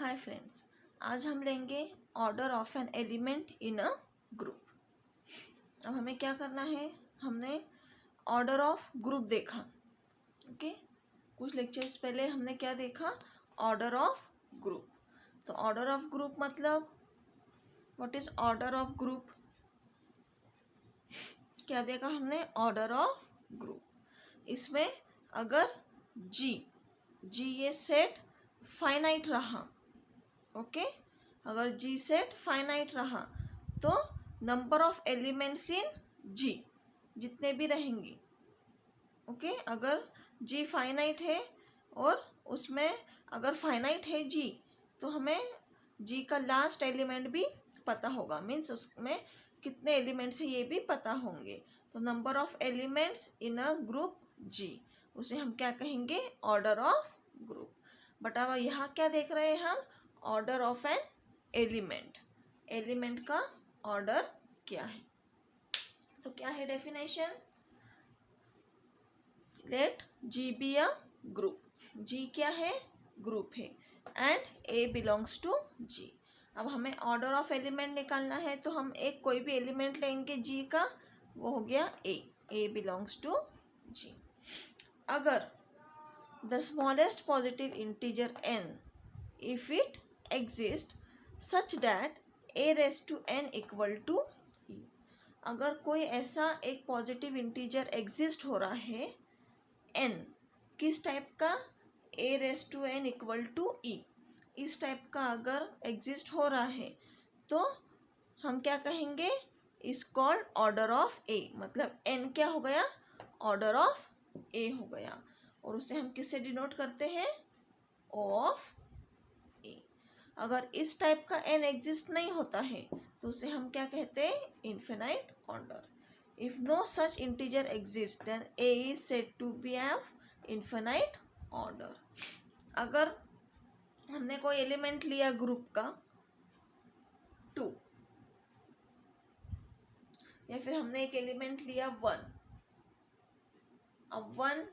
Hi friends, आज हम लेंगे order of an element in a group. अब हमें क्या करना है, हमने ऑर्डर ऑफ ग्रुप देखा। ओके, कुछ लेक्चर्स पहले हमने क्या देखा, ऑर्डर ऑफ ग्रुप। तो ऑर्डर ऑफ ग्रुप मतलब what is order of group, क्या देखा हमने, ऑर्डर ऑफ ग्रुप। इसमें अगर जी ये सेट फाइनाइट रहा, ओके अगर जी सेट फाइनाइट रहा तो नंबर ऑफ एलिमेंट्स इन जी जितने भी रहेंगे, ओके अगर जी फाइनाइट है और उसमें अगर फाइनाइट है जी तो हमें जी का लास्ट एलिमेंट भी पता होगा, मीन्स उसमें कितने एलिमेंट्स है ये भी पता होंगे। तो number of elements in a group G, उसे हम क्या कहेंगे, ऑर्डर ऑफ ग्रुप। बट अब यहाँ क्या देख रहे हैं हम, order of an element. Element का ऑर्डर क्या है, तो क्या है definition, let G be a group. G क्या है, ग्रुप है, and a belongs to G. अब हमें ऑर्डर ऑफ एलिमेंट निकालना है तो हम एक कोई भी एलिमेंट लेंगे जी का, वो हो गया ए बिलोंग्स टू जी। अगर the smallest positive integer n if it exists such that a raised to n equal to e, अगर कोई ऐसा एक पॉजिटिव इंटीजर एग्जिस्ट हो रहा है n किस टाइप का, a raised to n equal to e, इस टाइप का अगर एग्जिस्ट हो रहा है तो हम क्या कहेंगे, इज कॉल्ड ऑर्डर ऑफ ए। मतलब n क्या हो गया, ऑर्डर ऑफ ए हो गया, और उसे हम किससे डिनोट करते हैं, ओ ऑफ ए। अगर इस टाइप का n एग्जिस्ट नहीं होता है तो उसे हम क्या कहते हैं, infinite order. If no such integer exist then a is said to be of infinite order. अगर हमने कोई एलिमेंट लिया ग्रुप का 2, या फिर हमने एक एलिमेंट लिया 1, अब 1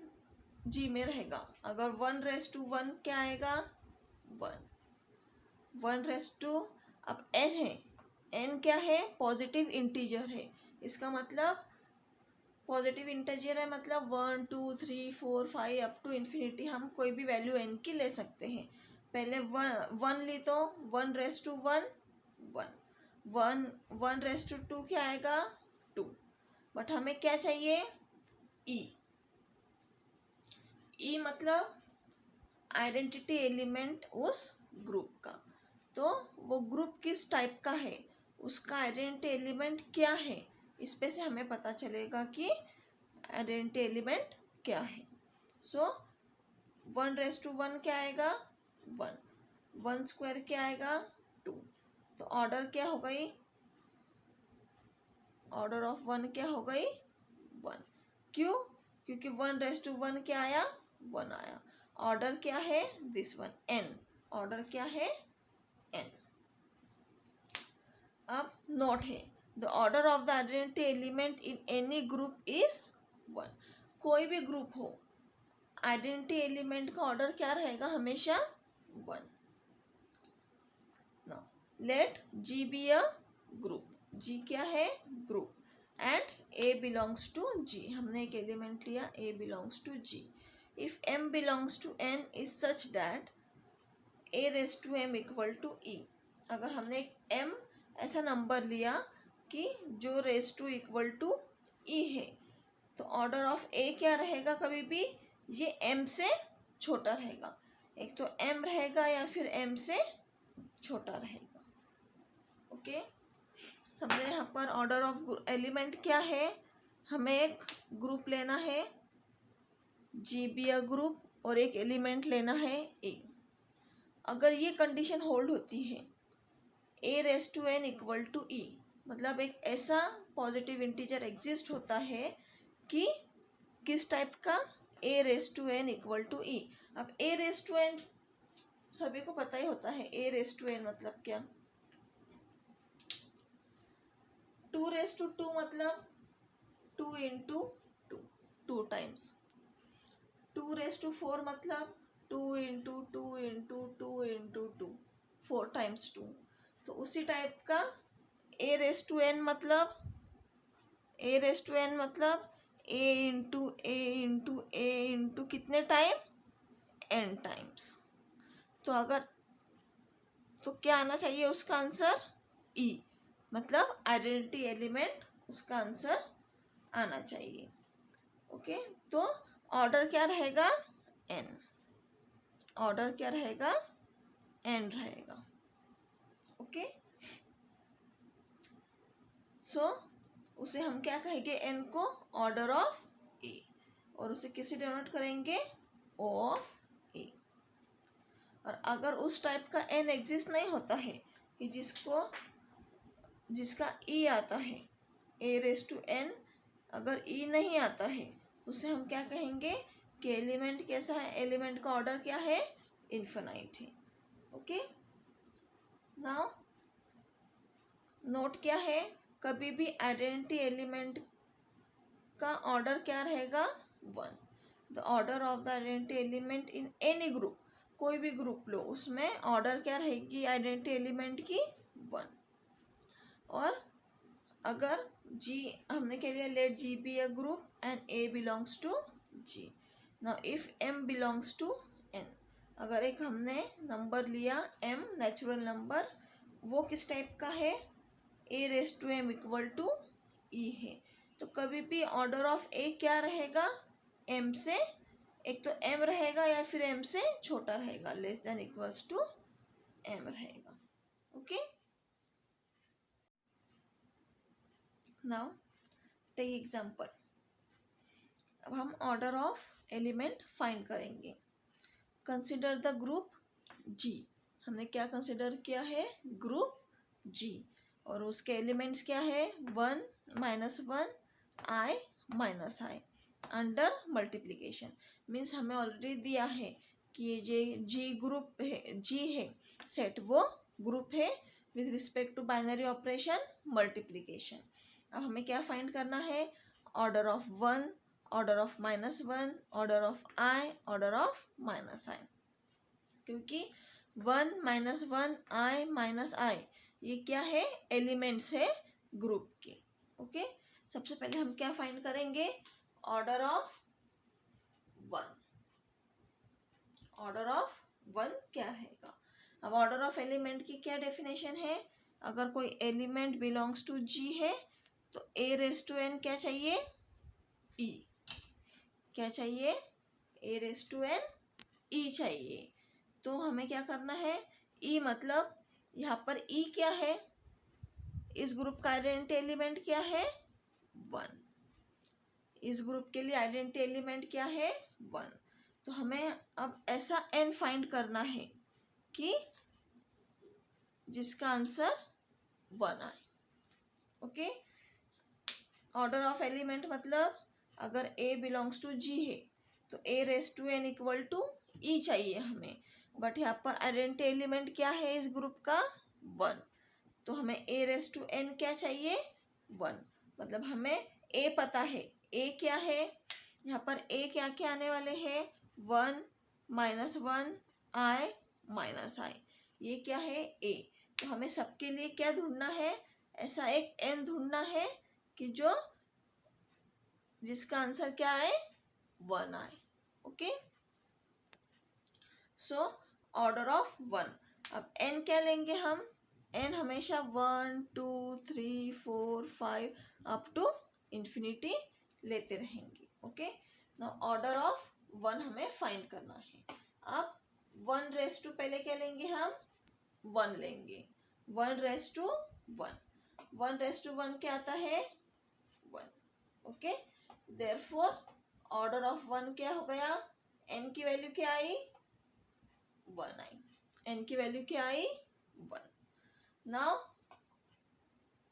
जी में रहेगा। अगर 1 रेस टू 1 क्या आएगा, 1 रेस टू, अब n है, n क्या है, पॉजिटिव इंटीजर है, इसका मतलब पॉजिटिव इंटीजर है मतलब 1 2 3 4 5 अप टू इन्फिनिटी हम कोई भी वैल्यू n की ले सकते हैं। पहले 1 ली तो 1 रेस टू 1 1 रेस टू 2 क्या आएगा, 2। बट हमें क्या चाहिए, ई मतलब आइडेंटिटी एलिमेंट उस ग्रुप का। तो वो ग्रुप किस टाइप का है, उसका आइडेंटिटी एलिमेंट क्या है, इस पे से हमें पता चलेगा कि आइडेंटिटी एलिमेंट क्या है। सो 1 रेस टू 1 क्या आएगा, 1 स्क्वायर क्या आएगा, 2। तो ऑर्डर क्या हो गई, ऑर्डर ऑफ 1 क्या हो गई, 1। क्यों, क्योंकि 1 रेस टू 1 क्या आया, 1 आया। ऑर्डर क्या है, दिस वन, n। ऑर्डर क्या है, n। अब नोट है, the order of the identity element in any group is 1। कोई भी ग्रुप हो, आइडेंटिटी एलिमेंट का ऑर्डर क्या रहेगा, हमेशा 1। Now let G be a group. G क्या है, group, and a belongs to G. हमने एक एलिमेंट लिया, a belongs to G. If m belongs to n is such that a raise to m equal to e। अगर हमने एक m ऐसा number लिया कि जो raise to equal to e है, तो ऑर्डर ऑफ a क्या रहेगा, कभी भी ये m से छोटा रहेगा। एक तो m रहेगा या फिर m से छोटा रहेगा। ओके, समझे यहाँ पर ऑर्डर ऑफ एलिमेंट क्या है, हमें एक ग्रुप लेना है जी बी अ ग्रुप और एक एलिमेंट लेना है ए। अगर ये कंडीशन होल्ड होती है, a raise to n equal to e, मतलब एक ऐसा पॉजिटिव इंटीजर एग्जिस्ट होता है कि किस टाइप का, a raise to n equal to e. अब ए रेस टू एन सभी को पता ही होता है, ए रेस टू एन मतलब क्या, 2 रेस टू 2 मतलब 2 इंटू 2, 2 टाइम्स। 2 रेस टू 4 मतलब 2 इंटू 2 इंटू 2 इंटू 2। 4 टाइम्स 2। तो उसी टाइप का ए रेस टू एन मतलब ए इंटू ए इंटू ए इंटू कितने टाइम, एन टाइम्स। तो अगर तो क्या आना चाहिए उसका आंसर, ई, मतलब आइडेंटिटी एलिमेंट उसका आंसर आना चाहिए। ओके, तो ऑर्डर क्या रहेगा, एन, ऑर्डर क्या रहेगा, एन रहेगा। ओके, सो उसे हम क्या कहेंगे, एन को ऑर्डर ऑफ ए, और उसे किससे डिनोट करेंगे, ओ ऑफ ए। और अगर उस टाइप का एन एग्जिस्ट नहीं होता है कि जिसका ई आता है, ए रेस टू एन, अगर ई नहीं आता है तो उसे हम क्या कहेंगे कि एलिमेंट कैसा है, एलिमेंट का ऑर्डर क्या है, इन्फिनाइट है। ओके, नाउ नोट क्या है, कभी भी आइडेंटिटी एलिमेंट का ऑर्डर क्या रहेगा, 1। The order of the identity element in any group, कोई भी ग्रुप लो उसमें ऑर्डर क्या रहेगी आइडेंटिटी एलिमेंट की, 1। और अगर जी हमने क्या लिया, let G be a group and a belongs to G. Now if m belongs to n, अगर एक हमने नंबर लिया एम, नेचुरल नंबर, वो किस टाइप का है, a raise to m equal to e है, तो कभी भी ऑर्डर ऑफ ए क्या रहेगा, एम से, एक तो एम रहेगा या फिर एम से छोटा रहेगा, less than equals to m रहेगा। Okay, now take example. अब हम ऑर्डर ऑफ एलिमेंट फाइंड करेंगे। कंसिडर द ग्रुप जी, हमने क्या कंसिडर किया है, ग्रुप जी, और उसके एलिमेंट्स क्या है, 1 -1 i -i under multiplication. Means हमें ऑलरेडी दिया है कि ये जी ग्रुप है, जी है सेट, वो ग्रुप है with respect to binary operation multiplication. अब हमें क्या फाइंड करना है, order of 1, order of -1, order of i, order of -i, क्योंकि 1 -1 i -i ये क्या है, एलिमेंट्स है ग्रुप के। ओके, सबसे पहले हम क्या फाइंड करेंगे, ऑर्डर ऑफ 1, ऑर्डर ऑफ 1 क्या रहेगा। अब ऑर्डर ऑफ एलिमेंट की क्या डेफिनेशन है, अगर कोई एलिमेंट बिलोंग्स टू जी है तो ए रेस टू एन क्या चाहिए, ई, क्या चाहिए, ए रेस टू एन ई चाहिए। तो हमें क्या करना है, ई मतलब यहाँ पर ई क्या है, इस ग्रुप का आइडेंटिटी एलिमेंट क्या है, 1, इस ग्रुप के लिए आइडेंटिटी एलिमेंट क्या है, 1। तो हमें अब ऐसा एन फाइंड करना है कि जिसका आंसर 1 आए। ओके, ऑर्डर ऑफ एलिमेंट मतलब अगर ए बिलोंग्स टू जी है तो a raise to n equal to e चाहिए हमें, बट यहाँ पर आइडेंटिटी एलिमेंट क्या है इस ग्रुप का, 1। तो हमें ए रेस टू एन क्या चाहिए, 1, मतलब हमें ए पता है, ए क्या है, यहाँ पर ए क्या क्या आने वाले हैं, 1 -1 i -i, ये क्या है, ए। तो हमें सबके लिए क्या ढूंढना है, ऐसा एक एन ढूंढना है कि जो जिसका आंसर क्या है, 1 आए। Okay, so order of 1। अब एन क्या लेंगे हम, एन हमेशा 1 2 3 4 5 अप टू इन्फिनिटी लेते रहेंगे। ओके, नाउ ऑर्डर ऑफ 1 हमें फाइंड करना है। अब 1 रेस टू पहले क्या लेंगे हम, 1 लेंगे, 1 रेस टू 1, 1 रेस टू 1 क्या आता है, 1। ओके, देयरफॉर ऑर्डर ऑफ 1 क्या हो गया, एन की वैल्यू क्या आई, 1 आई, एन की वैल्यू क्या आई, 1। नाउ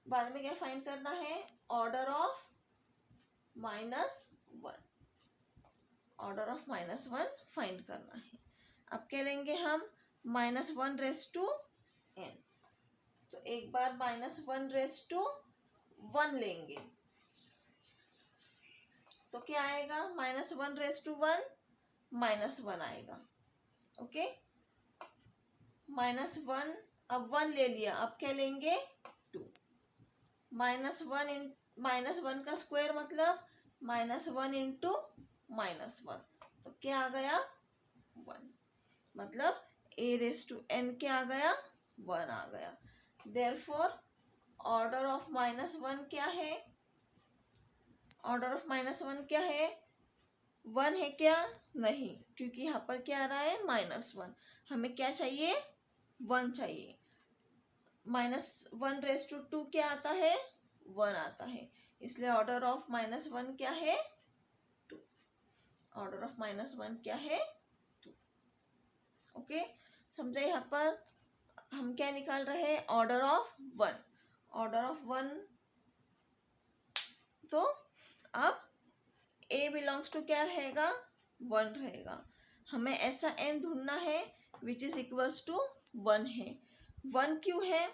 बाद में क्या फाइंड करना है, order of -1, order of -1 find करना है। अब क्या लेंगे हम, -1 रेस टू एन, तो एक बार -1 रेस टू 1 लेंगे तो क्या आएगा, -1 रेस टू 1 -1 आएगा। ओके, -1 अब 1 ले लिया, अब क्या लेंगे 2। -1 का स्क्वायर मतलब -1 इंटू -1, तो क्या आ गया 1, मतलब a⁻n क्या आ गया 1 आ गया। देयरफॉर ऑर्डर ऑफ -1 क्या है, ऑर्डर ऑफ -1 क्या है 1 है क्या, नहीं, क्योंकि यहाँ पर क्या आ रहा है -1, हमें क्या चाहिए 1 चाहिए। -1⁻2 क्या आता है 1 आता है, इसलिए ऑर्डर ऑफ -1 क्या है 2, ऑर्डर ऑफ -1 क्या है 2। ओके, समझे। यहाँ पर हम क्या निकाल रहे हैं ऑर्डर ऑफ 1, ऑर्डर ऑफ 1। तो अब a बिलोंग्स टू क्या रहेगा 1 रहेगा, हमें ऐसा n ढूंढना है विच इज इक्वल्स टू 1 है। 1 क्यों है,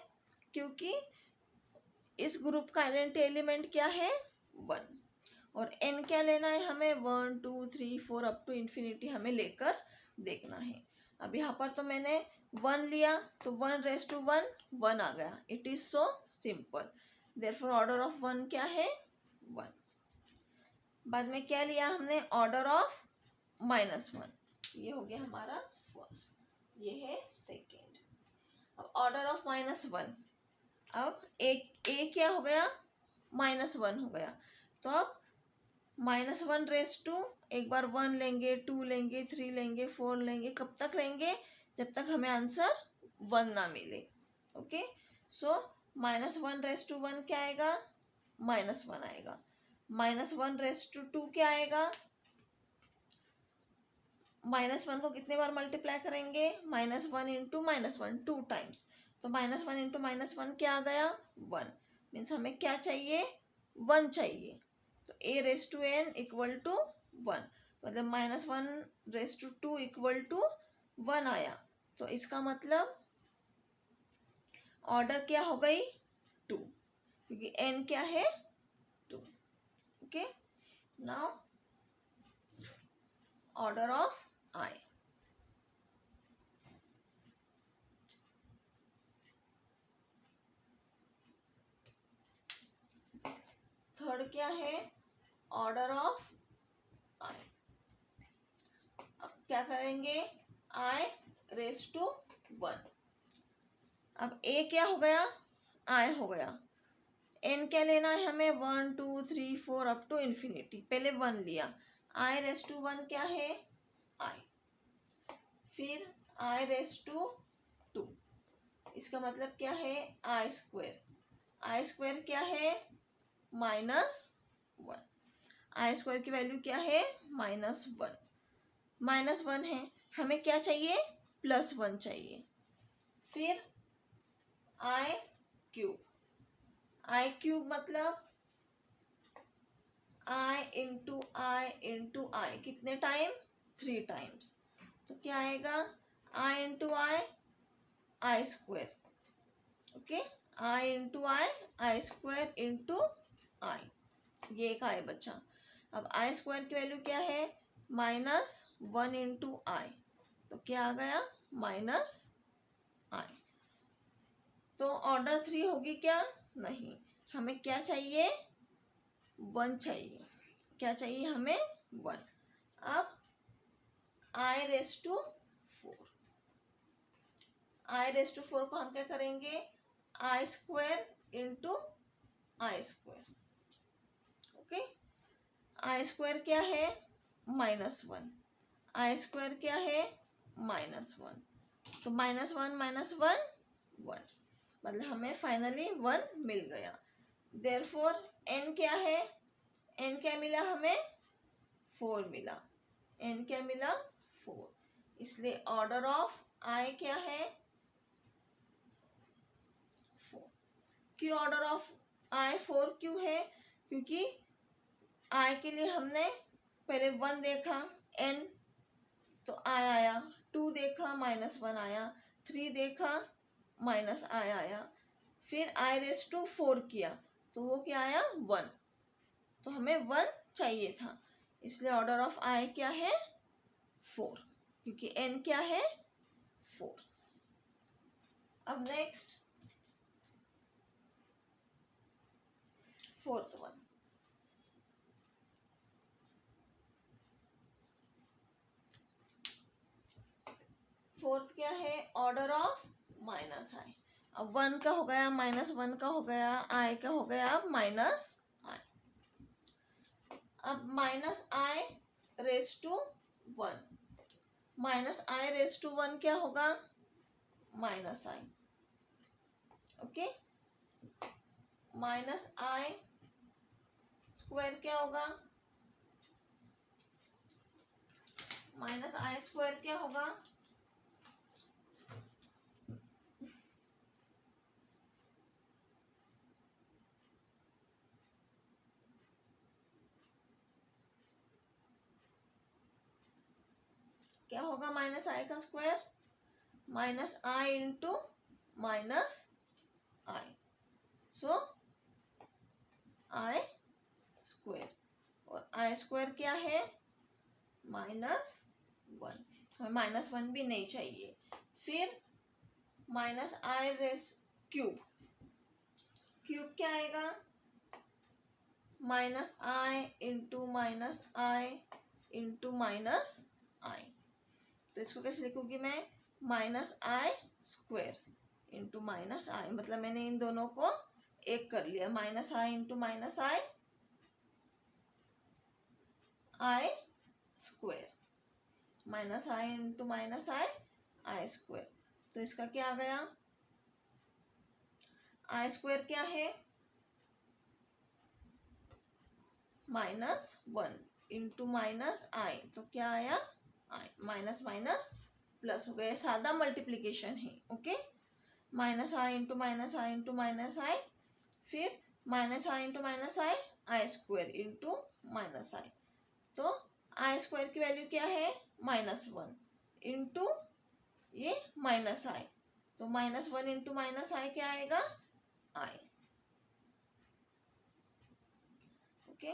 क्योंकि इस ग्रुप का आइडेंटिटी एलिमेंट क्या है 1, और n क्या लेना है हमें 1 2 3 4 अप टू इन्फिनिटी हमें लेकर देखना है। अब यहाँ पर तो मैंने 1 लिया तो 1⁻1 1 आ गया, it is so simple. Therefore order of 1 क्या है 1। बाद में क्या लिया हमने ऑर्डर ऑफ -1, ये हो गया हमारा फर्स्ट, ये है सेकेंड। अब ऑर्डर ऑफ -1, अब ए क्या हो गया -1 हो गया, तो अब -1⁻2, एक बार 1 लेंगे 2 लेंगे 3 लेंगे 4 लेंगे, कब तक लेंगे जब तक हमें आंसर 1 ना मिले। ओके, सो -1⁻1 क्या आएगा -1 आएगा, -1⁻2 क्या आएगा, -1 को कितने बार मल्टीप्लाई करेंगे -1 इंटू -1 2 टाइम्स, तो -1 इंटू -1 क्या आ गया 1, मीन्स हमें क्या चाहिए 1 चाहिए, तो a⁻n इक्वल टू 1, मतलब -1⁻2 इक्वल टू 1 आया, तो इसका मतलब ऑर्डर क्या हो गई 2, क्योंकि n क्या है 2। Okay, now order of I, third क्या है ऑर्डर ऑफ I। अब क्या करेंगे i⁻1, अब a क्या हो गया I हो गया, n क्या लेना है हमें 1 2 3 4 अप टू इन्फिनिटी, पहले 1 लिया, i⁻1 क्या है I, फिर i⁻2, इसका मतलब क्या है I² क्या है -1, I² की वैल्यू क्या है -1, -1 है, हमें क्या चाहिए +1 चाहिए, फिर I³ मतलब I इंटू I कितने टाइम 3 टाइम्स, तो क्या आएगा I into I² okay, I into I² into I, ये एक I बचा। अब I² की वैल्यू क्या है -1 इंटू I, तो क्या आ गया -I, तो ऑर्डर 3 होगी क्या, नहीं, हमें क्या चाहिए 1 चाहिए, क्या चाहिए हमें 1। अब I⁻4 को हम क्या करेंगे I² into I², okay, I² क्या है -1, I² क्या है -1, तो -1 मतलब हमें फाइनली 1 मिल गया। देयरफॉर n क्या है, n क्या मिला हमें 4 मिला, n क्या मिला 4, इसलिए ऑर्डर ऑफ I क्या है 4। क्यों ऑर्डर ऑफ I 4 क्यों है, क्योंकि I के लिए हमने पहले 1 देखा n तो I आया, 2 देखा -1 आया, 3 देखा -I आया, फिर I⁻4 किया तो वो क्या आया 1, तो हमें 1 चाहिए था, इसलिए ऑर्डर ऑफ I क्या है 4, क्योंकि n क्या है 4। अब नेक्स्ट फोर्थ वन, फोर्थ क्या है, ऑर्डर ऑफ माइनस आई। अब 1 का हो गया, -1 का हो गया, आई का हो गया, अब माइनस आई। अब -i रेज टू 1, -i⁻1 क्या होगा, -i, ओके। -i² क्या होगा, -i² क्या होगा, क्या होगा, -i का square, -i into -i, so i², और i² क्या है, -1, हमें -1 भी नहीं चाहिए। फिर -i⁻³ क्या आएगा, -i into -i into -i, तो इसको कैसे लिखूंगी मैं, -i² इंटू -i, मतलब मैंने इन दोनों को एक कर लिया, -i into -i, i² -i into -i, i², तो इसका क्या आ गया, i² क्या है, -1 इंटू -i, तो क्या आया, i, माइनस माइनस प्लस हो गया, सादा मल्टीप्लीकेशन है, okay. -i into -i into -i, फिर -i into -i, i² into -i, तो i² की वैल्यू क्या है, -1 इंटू ये -i, तो -1 इंटू -i क्या आएगा, i, ओके।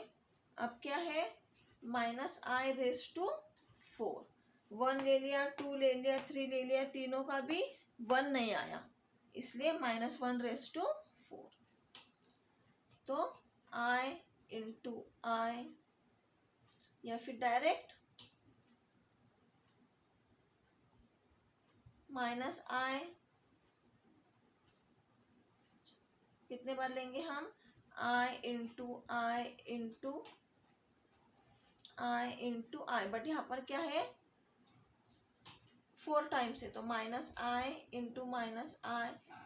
अब क्या है, -i⁻4, 1 ले लिया, 2 ले लिया, 3 ले लिया, तीनों का भी 1 नहीं आया, इसलिए -1⁻4, तो i इंटू i, या फिर डायरेक्ट -i, कितने बार लेंगे हम, i into i into i into i, but यहाँ पर क्या है 4 टाइम्स है, तो -i into -i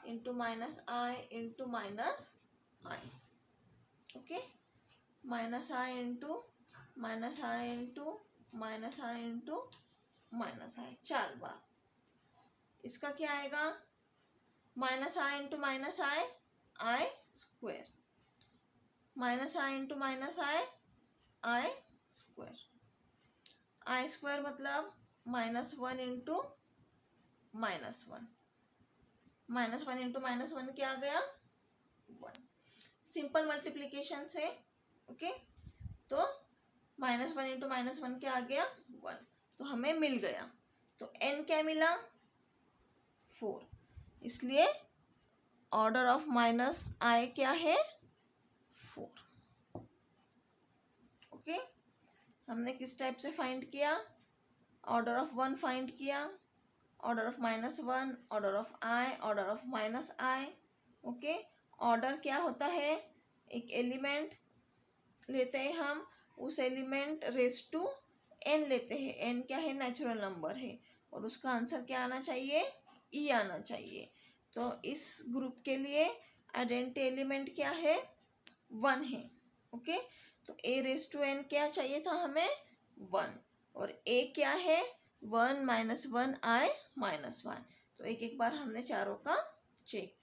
into -i into -i, okay. -i into -i into -i into -i 4 बार, इसका क्या आएगा, -i into -i, i² -i into -i, i² i² मतलब -1 इंटू -1, -1 इंटू -1 क्या आ गया, 1, सिंपल मल्टीप्लीकेशन से, ओके। तो -1 इंटू -1 क्या आ गया, 1, तो हमें मिल गया, तो n क्या मिला, 4, इसलिए ऑर्डर ऑफ -i क्या है, 4, ओके। हमने किस टाइप से फाइंड किया, ऑर्डर ऑफ 1 फाइंड किया, order of -1, order of i, order of -i, okay. Order क्या होता है, एक एलिमेंट लेते हैं हम, उस एलिमेंट रेज टू n लेते हैं, n क्या है, नेचुरल नंबर है, और उसका आंसर क्या आना चाहिए, e आना चाहिए। तो इस ग्रुप के लिए आइडेंटिटी एलिमेंट क्या है, 1 है, ओके। तो a रेज टू n क्या चाहिए था हमें, 1, और a क्या है, 1 -1 i -y, तो एक एक बार हमने चारों का चेक